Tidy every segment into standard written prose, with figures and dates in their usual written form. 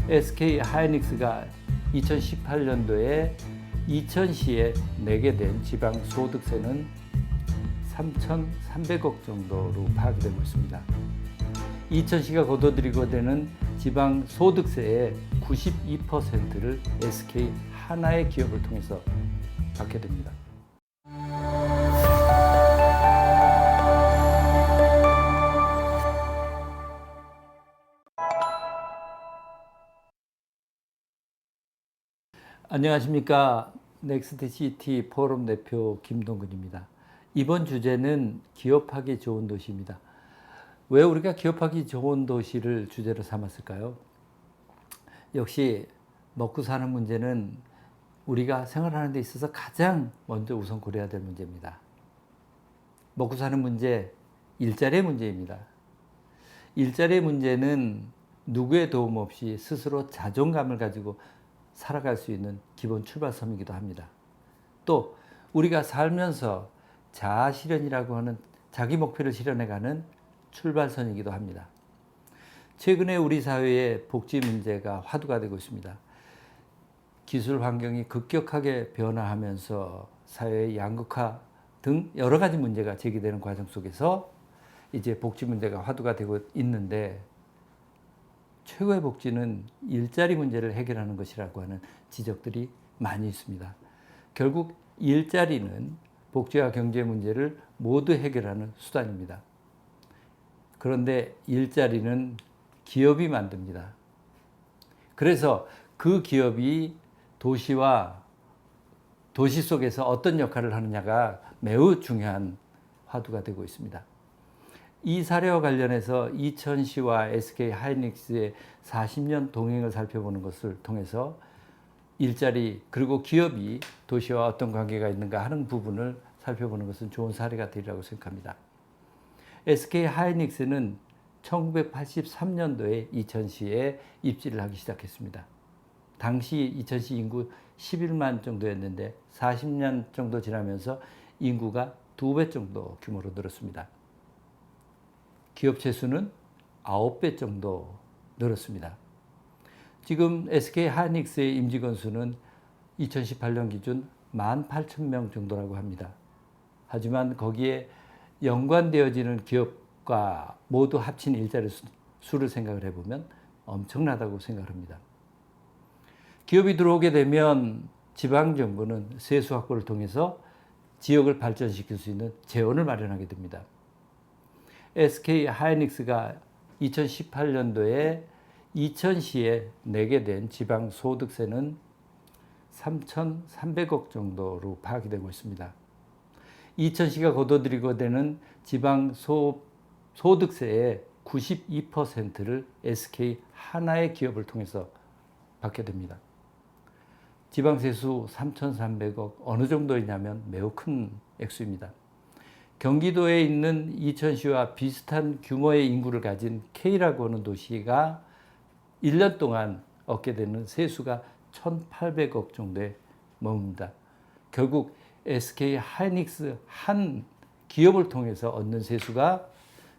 SK 하이닉스가 2018년도에 이천시에 내게 된 지방 소득세는 3,300억 정도로 파악이 되고 있습니다. 이천시가 거둬들이고 되는 지방 소득세의 92%를 SK 하나의 기업을 통해서 받게 됩니다. 안녕하십니까. 넥스트시티 포럼 대표 김동근입니다. 이번 주제는 기업하기 좋은 도시입니다. 왜 우리가 기업하기 좋은 도시를 주제로 삼았을까요? 역시 먹고 사는 문제는 우리가 생활하는 데 있어서 가장 먼저 우선 고려해야 될 문제입니다. 먹고 사는 문제, 일자리의 문제입니다. 일자리의 문제는 누구의 도움 없이 스스로 자존감을 가지고 살아갈 수 있는 기본 출발점이기도 합니다. 또 우리가 살면서 자아 실현이라고 하는 자기 목표를 실현해가는 출발선이기도 합니다. 최근에 우리 사회의 복지 문제가 화두가 되고 있습니다. 기술 환경이 급격하게 변화하면서 사회의 양극화 등 여러 가지 문제가 제기되는 과정 속에서 이제 복지 문제가 화두가 되고 있는데, 최고의 복지는 일자리 문제를 해결하는 것이라고 하는 지적들이 많이 있습니다. 결국 일자리는 복지와 경제 문제를 모두 해결하는 수단입니다. 그런데 일자리는 기업이 만듭니다. 그래서 그 기업이 도시와 도시 속에서 어떤 역할을 하느냐가 매우 중요한 화두가 되고 있습니다. 이 사례와 관련해서 이천시와 SK 하이닉스의 40년 동행을 살펴보는 것을 통해서 일자리 그리고 기업이 도시와 어떤 관계가 있는가 하는 부분을 살펴보는 것은 좋은 사례가 되리라고 생각합니다. SK 하이닉스는 1983년도에 이천시에 입지를 하기 시작했습니다. 당시 이천시 인구 11만 정도였는데 40년 정도 지나면서 인구가 2배 정도 규모로 늘었습니다. 기업체 수는 9배 정도 늘었습니다. 지금 SK 하이닉스의 임직원 수는 2018년 기준 18,000명 정도라고 합니다. 하지만 거기에 연관되어지는 기업과 모두 합친 일자리 수를 생각을 해보면 엄청나다고 생각을 합니다. 기업이 들어오게 되면 지방정부는 세수 확보를 통해서 지역을 발전시킬 수 있는 재원을 마련하게 됩니다. SK 하이닉스가 2018년도에 이천시에 내게 된 지방 소득세는 3,300억 정도로 파악이 되고 있습니다. 이천시가 거둬들이고 되는 지방 소득세의 92%를 SK 하나의 기업을 통해서 받게 됩니다. 지방세수 3,300억 어느 정도이냐면 매우 큰 액수입니다. 경기도에 있는 이천시와 비슷한 규모의 인구를 가진 K라고 하는 도시가 1년 동안 얻게 되는 세수가 1,800억 정도에 머뭅니다. 결국 SK 하이닉스 한 기업을 통해서 얻는 세수가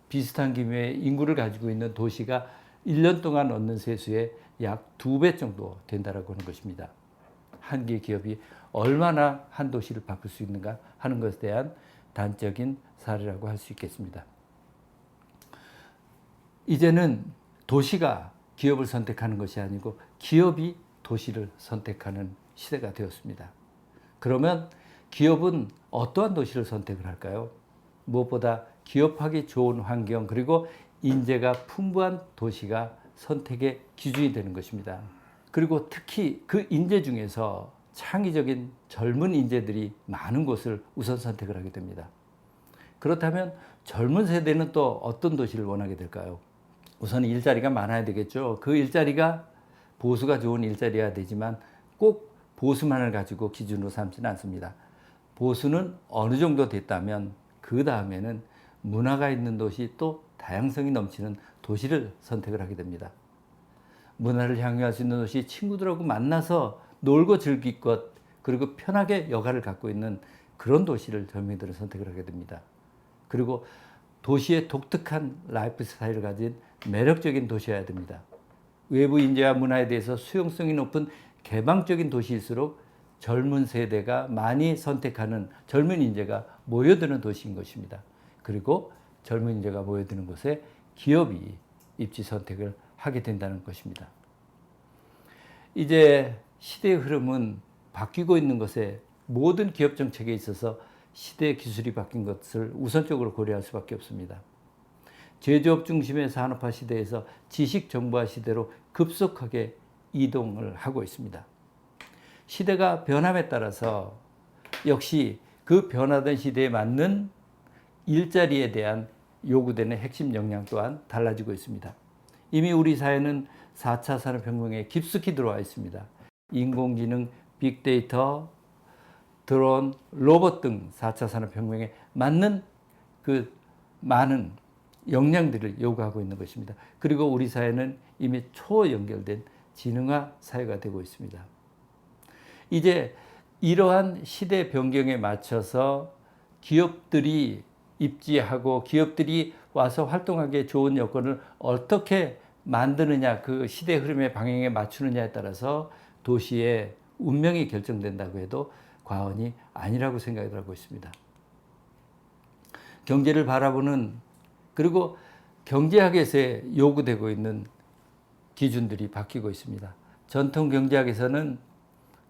비슷한 규모의 인구를 가지고 있는 도시가 1년 동안 얻는 세수의 약 2배 정도 된다라고 하는 것입니다. 한 개의 기업이 얼마나 한 도시를 바꿀 수 있는가 하는 것에 대한 단적인 사례라고 할 수 있겠습니다. 이제는 도시가 기업을 선택하는 것이 아니고 기업이 도시를 선택하는 시대가 되었습니다. 그러면 기업은 어떠한 도시를 선택을 할까요? 무엇보다 기업하기 좋은 환경 그리고 인재가 풍부한 도시가 선택의 기준이 되는 것입니다. 그리고 특히 그 인재 중에서 창의적인 젊은 인재들이 많은 곳을 우선 선택을 하게 됩니다. 그렇다면 젊은 세대는 또 어떤 도시를 원하게 될까요? 우선 일자리가 많아야 되겠죠. 그 일자리가 보수가 좋은 일자리여야 되지만 꼭 보수만을 가지고 기준으로 삼지는 않습니다. 보수는 어느 정도 됐다면 그 다음에는 문화가 있는 도시 또 다양성이 넘치는 도시를 선택을 하게 됩니다. 문화를 향유할 수 있는 도시, 친구들하고 만나서 놀고 즐길 것, 그리고 편하게 여가를 갖고 있는 그런 도시를 젊은이들은 선택을 하게 됩니다. 그리고 도시의 독특한 라이프 스타일을 가진 매력적인 도시여야 됩니다. 외부 인재와 문화에 대해서 수용성이 높은 개방적인 도시일수록 젊은 세대가 많이 선택하는 젊은 인재가 모여드는 도시인 것입니다. 그리고 젊은 인재가 모여드는 곳에 기업이 입지 선택을 하게 된다는 것입니다. 이제 시대의 흐름은 바뀌고 있는 것에 모든 기업 정책에 있어서 시대 기술이 바뀐 것을 우선적으로 고려할 수밖에 없습니다. 제조업 중심의 산업화 시대에서 지식 정보화 시대로 급속하게 이동을 하고 있습니다. 시대가 변함에 따라서 역시 그 변화된 시대에 맞는 일자리에 대한 요구되는 핵심 역량 또한 달라지고 있습니다. 이미 우리 사회는 4차 산업혁명에 깊숙이 들어와 있습니다. 인공지능, 빅데이터, 드론, 로봇 등 4차 산업혁명에 맞는 그 많은 역량들을 요구하고 있는 것입니다. 그리고 우리 사회는 이미 초연결된 지능화 사회가 되고 있습니다. 이제 이러한 시대 변경에 맞춰서 기업들이 입지하고 기업들이 와서 활동하기에 좋은 여건을 어떻게 만드느냐, 그 시대 흐름의 방향에 맞추느냐에 따라서 도시의 운명이 결정된다고 해도 과언이 아니라고 생각을 하고 있습니다. 경제를 바라보는, 그리고 경제학에서 요구되고 있는 기준들이 바뀌고 있습니다. 전통 경제학에서는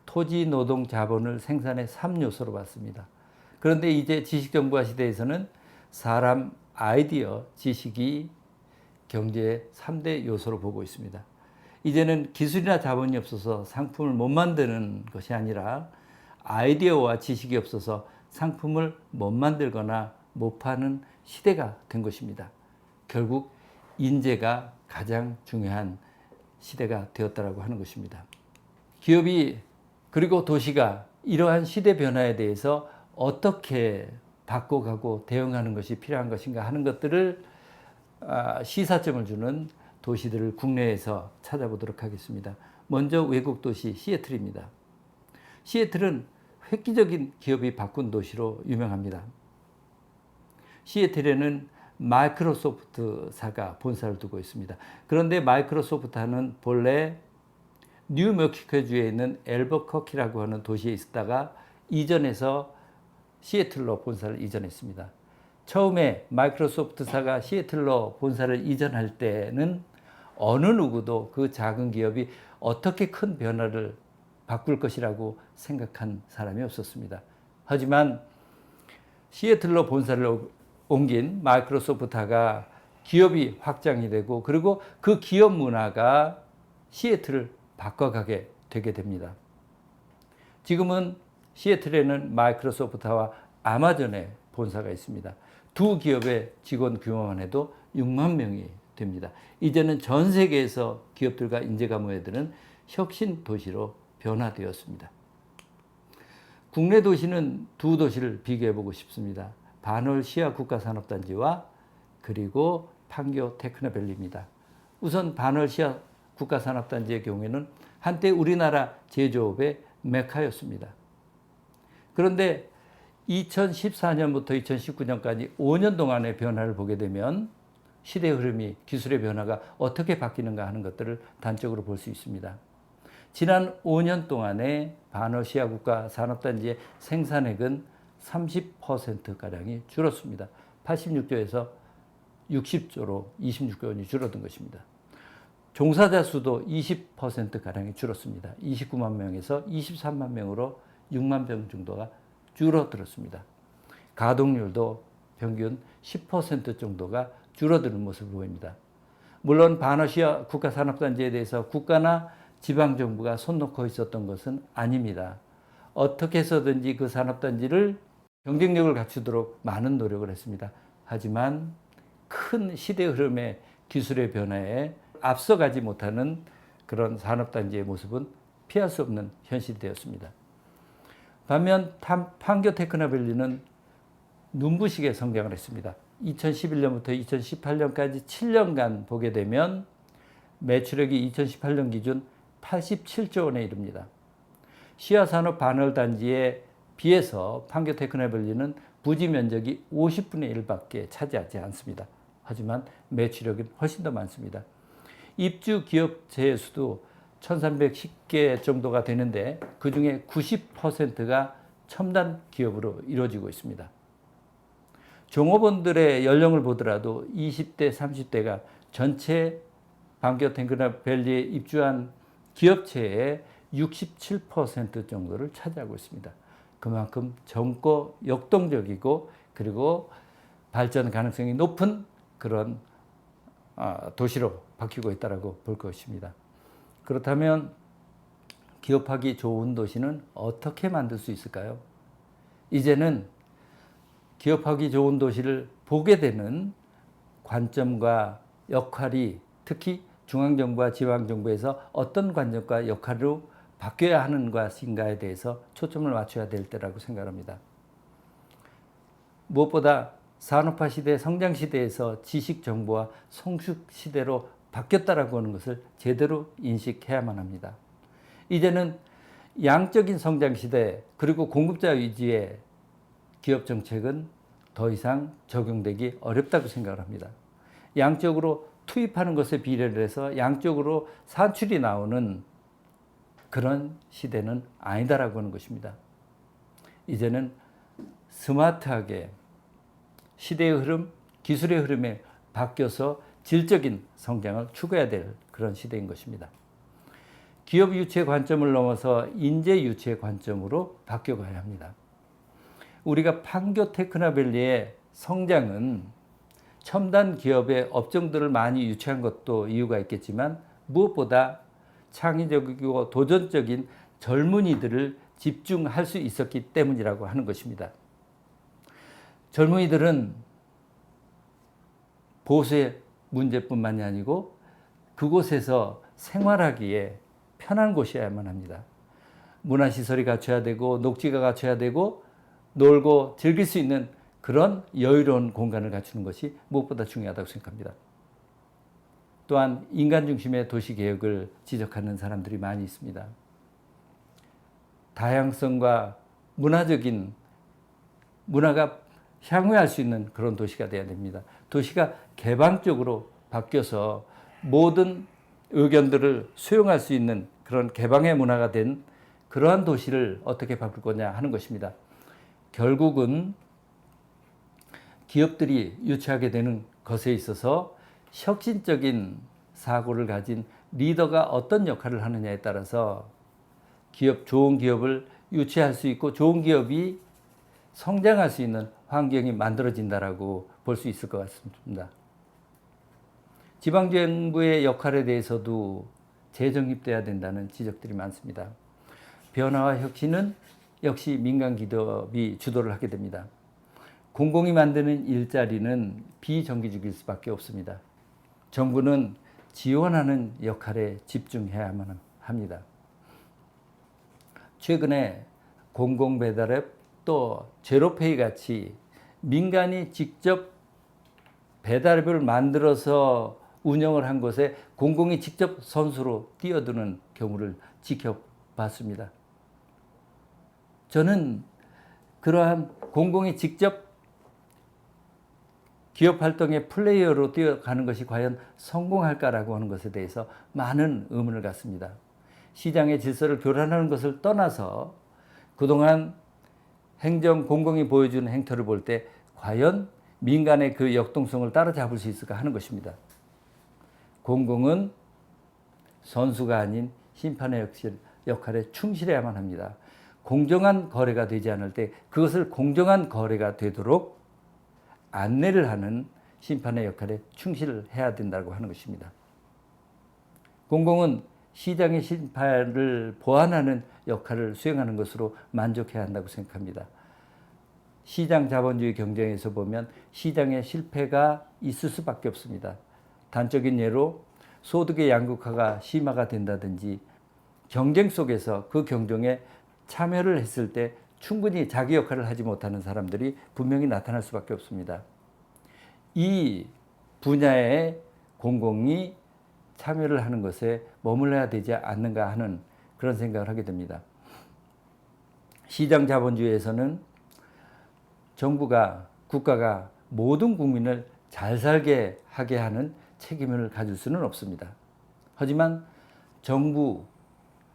토지, 노동, 자본을 생산의 3요소로 봤습니다. 그런데 이제 지식정보화 시대에서는 사람, 아이디어, 지식이 경제의 3대 요소로 보고 있습니다. 이제는 기술이나 자본이 없어서 상품을 못 만드는 것이 아니라 아이디어와 지식이 없어서 상품을 못 만들거나 못 파는 시대가 된 것입니다. 결국 인재가 가장 중요한 시대가 되었다고 하는 것입니다. 기업이 그리고 도시가 이러한 시대 변화에 대해서 어떻게 바꿔가고 대응하는 것이 필요한 것인가 하는 것들을 시사점을 주는 도시들을 국내에서 찾아보도록 하겠습니다. 먼저 외국 도시 시애틀입니다. 시애틀은 획기적인 기업이 바꾼 도시로 유명합니다. 시애틀에는 마이크로소프트사가 본사를 두고 있습니다. 그런데 마이크로소프트는 본래 뉴메xi코주에 있는 앨버커키라고 하는 도시에 있다가 이전해서 시애틀로 본사를 이전했습니다. 처음에 마이크로소프트사가 시애틀로 본사를 이전할 때는 어느 누구도 그 작은 기업이 어떻게 큰 변화를 바꿀 것이라고 생각한 사람이 없었습니다. 하지만 시애틀로 본사를 옮긴 마이크로소프트가 기업이 확장이 되고 그리고 그 기업 문화가 시애틀을 바꿔가게 되게 됩니다. 지금은 시애틀에는 마이크로소프트와 아마존의 본사가 있습니다. 두 기업의 직원 규모만 해도 6만 명이 됩니다. 이제는 전 세계에서 기업들과 인재가 모여드는 혁신 도시로 변화되었습니다. 국내 도시는 두 도시를 비교해 보고 싶습니다. 반월 시아 국가산업단지와 그리고 판교 테크노밸리입니다. 우선 반월 시아 국가산업단지의 경우에는 한때 우리나라 제조업의 메카였습니다. 그런데 2014년부터 2019년까지 5년 동안의 변화를 보게 되면 시대 흐름이, 기술의 변화가 어떻게 바뀌는가 하는 것들을 단적으로 볼 수 있습니다. 지난 5년 동안에 반어시아 국가 산업단지의 생산액은 30%가량이 줄었습니다. 86조에서 60조로 26조 원이 줄어든 것입니다. 종사자 수도 20%가량이 줄었습니다. 29만 명에서 23만 명으로 6만 명 정도가 줄어들었습니다. 가동률도 평균 10% 정도가 줄어드는 모습을 보입니다. 물론 반어시아 국가산업단지에 대해서 국가나 지방정부가 손 놓고 있었던 것은 아닙니다. 어떻게 해서든지 그 산업단지를 경쟁력을 갖추도록 많은 노력을 했습니다. 하지만 큰 시대 흐름의 기술의 변화에 앞서가지 못하는 그런 산업단지의 모습은 피할 수 없는 현실이 되었습니다. 반면 판교 테크노밸리는 눈부시게 성장을 했습니다. 2011년부터 2018년까지 7년간 보게 되면 매출액이 2018년 기준 87조 원에 이릅니다. 시야산업 반월단지에 비해서 판교 테크노밸리는 부지 면적이 50분의 1밖에 차지하지 않습니다. 하지만 매출액은 훨씬 더 많습니다. 입주 기업체 수도 1310개 정도가 되는데 그중에 90%가 첨단 기업으로 이루어지고 있습니다. 종업원들의 연령을 보더라도 20대, 30대가 전체 반기업 탱크나밸리에 입주한 기업체의 67% 정도를 차지하고 있습니다. 그만큼 젊고 역동적이고 그리고 발전 가능성이 높은 그런 도시로 바뀌고 있다고 볼 것입니다. 그렇다면 기업하기 좋은 도시는 어떻게 만들 수 있을까요? 이제는 기업하기 좋은 도시를 보게 되는 관점과 역할이 특히 중앙정부와 지방정부에서 어떤 관점과 역할로 바뀌어야 하는 것인가에 대해서 초점을 맞춰야 될 때라고 생각합니다. 무엇보다 산업화 시대, 성장 시대에서 지식 정보와 성숙 시대로 바뀌었다라고 하는 것을 제대로 인식해야만 합니다. 이제는 양적인 성장 시대 그리고 공급자 위주의 기업 정책은 더 이상 적용되기 어렵다고 생각을 합니다. 양적으로 투입하는 것에 비례를 해서 양적으로 산출이 나오는 그런 시대는 아니다라고 하는 것입니다. 이제는 스마트하게 시대의 흐름, 기술의 흐름에 바뀌어서 질적인 성장을 추구해야 될 그런 시대인 것입니다. 기업 유치의 관점을 넘어서 인재 유치의 관점으로 바뀌어가야 합니다. 우리가 판교 테크나밸리의 성장은 첨단 기업의 업종들을 많이 유치한 것도 이유가 있겠지만 무엇보다 창의적이고 도전적인 젊은이들을 집중할 수 있었기 때문이라고 하는 것입니다. 젊은이들은 보수의 문제뿐만이 아니고 그곳에서 생활하기에 편한 곳이어야만 합니다. 문화시설이 갖춰야 되고 녹지가 갖춰야 되고 놀고 즐길 수 있는 그런 여유로운 공간을 갖추는 것이 무엇보다 중요하다고 생각합니다. 또한 인간 중심의 도시개혁을 지적하는 사람들이 많이 있습니다. 다양성과 문화가 향유할 수 있는 그런 도시가 되어야 됩니다. 도시가 개방적으로 바뀌어서 모든 의견들을 수용할 수 있는 그런 개방의 문화가 된 그러한 도시를 어떻게 바꿀 거냐 하는 것입니다. 결국은 기업들이 유치하게 되는 것에 있어서 혁신적인 사고를 가진 리더가 어떤 역할을 하느냐에 따라서 좋은 기업을 유치할 수 있고 좋은 기업이 성장할 수 있는 환경이 만들어진다라고 볼 수 있을 것 같습니다. 지방정부의 역할에 대해서도 재정립돼야 된다는 지적들이 많습니다. 변화와 혁신은 역시 민간 기업이 주도를 하게 됩니다. 공공이 만드는 일자리는 비정규직일 수밖에 없습니다. 정부는 지원하는 역할에 집중해야만 합니다. 최근에 공공배달앱 또 제로페이 같이 민간이 직접 배달앱을 만들어서 운영을 한 곳에 공공이 직접 선수로 뛰어드는 경우를 지켜봤습니다. 저는 그러한 공공이 직접 기업 활동의 플레이어로 뛰어가는 것이 과연 성공할까라고 하는 것에 대해서 많은 의문을 갖습니다. 시장의 질서를 교란하는 것을 떠나서 그동안 공공이 보여준 행태를 볼 때 과연 민간의 그 역동성을 따라잡을 수 있을까 하는 것입니다. 공공은 선수가 아닌 심판의 역할에 충실해야만 합니다. 공정한 거래가 되지 않을 때 그것을 공정한 거래가 되도록 안내를 하는 심판의 역할에 충실해야 된다고 하는 것입니다. 공공은 시장의 심판을 보완하는 역할을 수행하는 것으로 만족해야 한다고 생각합니다. 시장 자본주의 경쟁에서 보면 시장의 실패가 있을 수밖에 없습니다. 단적인 예로 소득의 양극화가 심화가 된다든지 경쟁 속에서 그 경쟁에 참여를 했을 때 충분히 자기 역할을 하지 못하는 사람들이 분명히 나타날 수밖에 없습니다. 이 분야에 공공이 참여를 하는 것에 머물러야 되지 않는가 하는 그런 생각을 하게 됩니다. 시장 자본주의에서는 국가가 모든 국민을 잘 살게 하게 하는 책임을 가질 수는 없습니다. 하지만 정부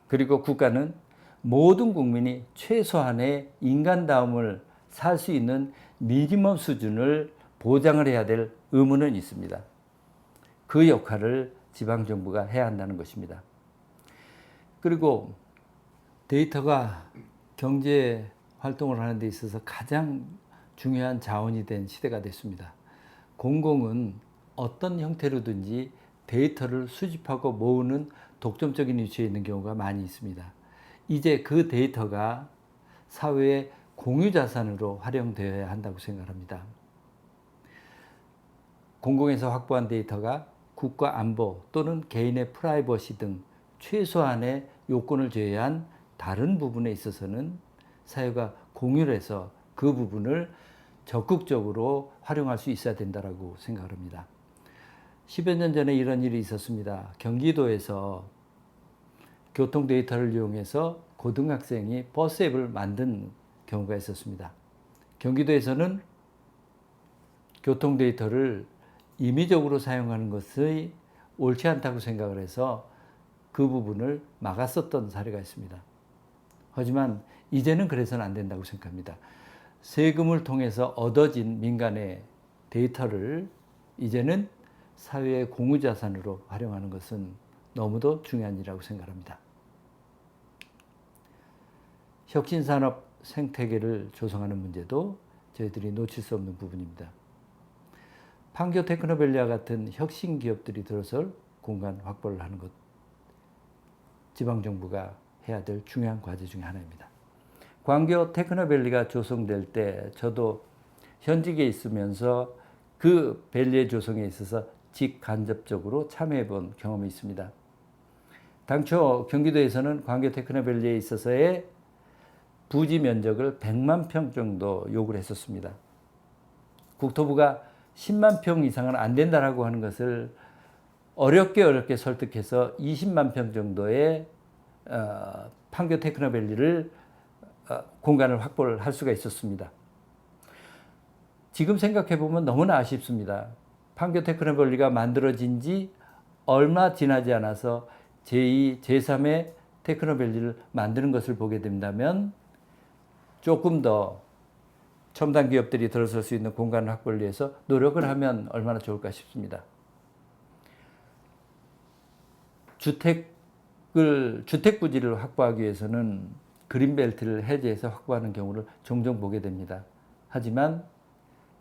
그리고 국가는 모든 국민이 최소한의 인간다움을 살 수 있는 미니멈 수준을 보장을 해야 될 의무는 있습니다. 그 역할을 지방정부가 해야 한다는 것입니다. 그리고 데이터가 경제 활동을 하는 데 있어서 가장 중요한 자원이 된 시대가 됐습니다. 공공은 어떤 형태로든지 데이터를 수집하고 모으는 독점적인 위치에 있는 경우가 많이 있습니다. 이제 그 데이터가 사회의 공유자산으로 활용되어야 한다고 생각합니다. 공공에서 확보한 데이터가 국가 안보 또는 개인의 프라이버시 등 최소한의 요건을 제외한 다른 부분에 있어서는 사회가 공유를 해서 그 부분을 적극적으로 활용할 수 있어야 된다고 생각합니다. 10여 년 전에 이런 일이 있었습니다. 경기도에서 교통 데이터를 이용해서 고등학생이 버스 앱을 만든 경우가 있었습니다. 경기도에서는 교통 데이터를 임의적으로 사용하는 것이 옳지 않다고 생각을 해서 그 부분을 막았었던 사례가 있습니다. 하지만 이제는 그래서는 안 된다고 생각합니다. 세금을 통해서 얻어진 민간의 데이터를 이제는 사회의 공유자산으로 활용하는 것은 너무도 중요한 일이라고 생각합니다. 혁신산업 생태계를 조성하는 문제도 저희들이 놓칠 수 없는 부분입니다. 판교 테크노밸리와 같은 혁신 기업들이 들어설 공간 확보를 하는 것, 지방정부가 해야 될 중요한 과제 중에 하나입니다. 광교 테크노밸리가 조성될 때 저도 현직에 있으면서 그 밸리의 조성에 있어서 직간접적으로 참여해 본 경험이 있습니다. 당초 경기도에서는 광교 테크노밸리에 있어서의 부지 면적을 100만 평 정도 요구를 했었습니다. 국토부가 10만 평 이상은 안 된다라고 하는 것을 어렵게 설득해서 20만 평 정도의 판교 테크노밸리를 공간을 확보를 할 수가 있었습니다. 지금 생각해 보면 너무나 아쉽습니다. 판교 테크노밸리가 만들어진 지 얼마 지나지 않아서 제2, 제3의 테크노밸리를 만드는 것을 보게 된다면 조금 더 첨단 기업들이 들어설 수 있는 공간 확보를 위해서 노력을 하면 얼마나 좋을까 싶습니다. 주택 부지를 확보하기 위해서는 그린벨트를 해제해서 확보하는 경우를 종종 보게 됩니다. 하지만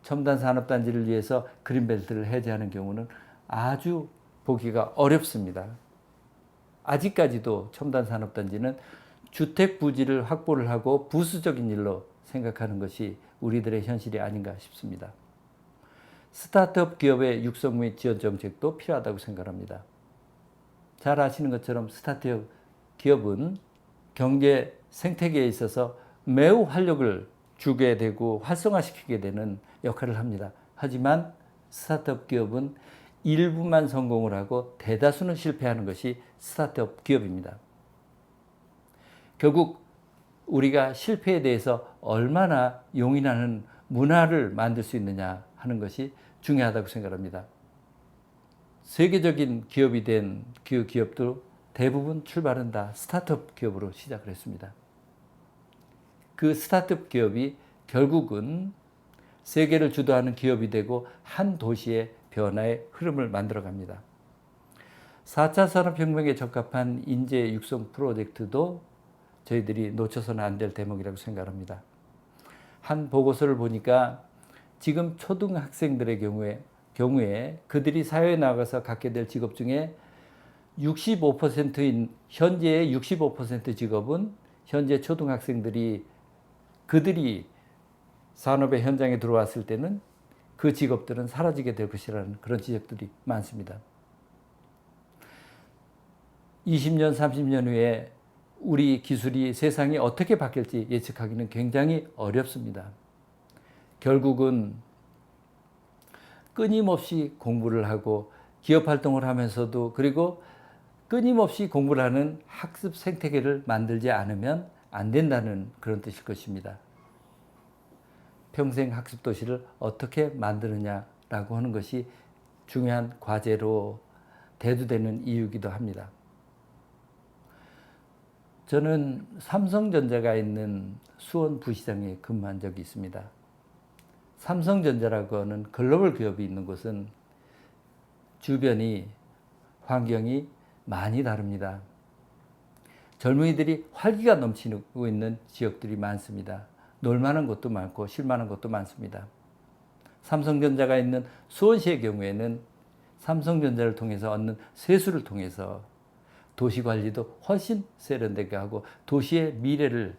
첨단 산업단지를 위해서 그린벨트를 해제하는 경우는 아주 보기가 어렵습니다. 아직까지도 첨단 산업단지는 주택 부지를 확보를 하고 부수적인 일로 생각하는 것이 우리들의 현실이 아닌가 싶습니다. 스타트업 기업의 육성 및 지원 정책도 필요하다고 생각합니다. 잘 아시는 것처럼 스타트업 기업은 경제 생태계에 있어서 매우 활력을 주게 되고 활성화시키게 되는 역할을 합니다. 하지만 스타트업 기업은 일부만 성공을 하고 대다수는 실패하는 것이 스타트업 기업입니다. 결국 우리가 실패에 대해서 얼마나 용인하는 문화를 만들 수 있느냐 하는 것이 중요하다고 생각합니다. 세계적인 기업이 된 그 기업도 대부분 출발은 다 스타트업 기업으로 시작을 했습니다. 그 스타트업 기업이 결국은 세계를 주도하는 기업이 되고 한 도시의 변화의 흐름을 만들어 갑니다. 4차 산업혁명에 적합한 인재 육성 프로젝트도 저희들이 놓쳐서는 안 될 대목이라고 생각합니다. 한 보고서를 보니까 지금 초등학생들의 경우에 그들이 사회에 나가서 갖게 될 직업 중에 65%인 현재의 65% 직업은 현재 초등학생들이 그들이 산업의 현장에 들어왔을 때는 그 직업들은 사라지게 될 것이라는 그런 지적들이 많습니다. 20년, 30년 후에 우리 기술이 세상이 어떻게 바뀔지 예측하기는 굉장히 어렵습니다. 결국은 끊임없이 공부를 하고 기업 활동을 하면서도 그리고 끊임없이 공부를 하는 학습 생태계를 만들지 않으면 안 된다는 그런 뜻일 것입니다. 평생 학습 도시를 어떻게 만드느냐라고 하는 것이 중요한 과제로 대두되는 이유이기도 합니다. 저는 삼성전자가 있는 수원 부시장에 근무한 적이 있습니다. 삼성전자라고 하는 글로벌 기업이 있는 곳은 주변이 환경이 많이 다릅니다. 젊은이들이 활기가 넘치고 있는 지역들이 많습니다. 놀만한 곳도 많고 쉴만한 곳도 많습니다. 삼성전자가 있는 수원시의 경우에는 삼성전자를 통해서 얻는 세수를 통해서 도시관리도 훨씬 세련되게 하고 도시의 미래를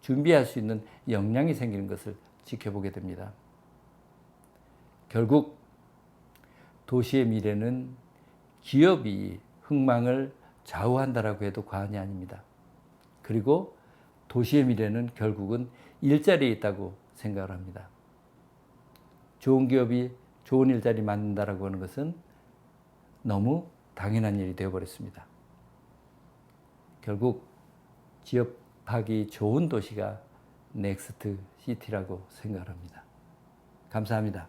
준비할 수 있는 역량이 생기는 것을 지켜보게 됩니다. 결국 도시의 미래는 기업이 흥망을 좌우한다라고 해도 과언이 아닙니다. 그리고 도시의 미래는 결국은 일자리에 있다고 생각을 합니다. 좋은 기업이 좋은 일자리 만든다라고 하는 것은 너무 당연한 일이 되어버렸습니다. 결국 지역하기 좋은 도시가 넥스트 시티라고 생각을 합니다. 감사합니다.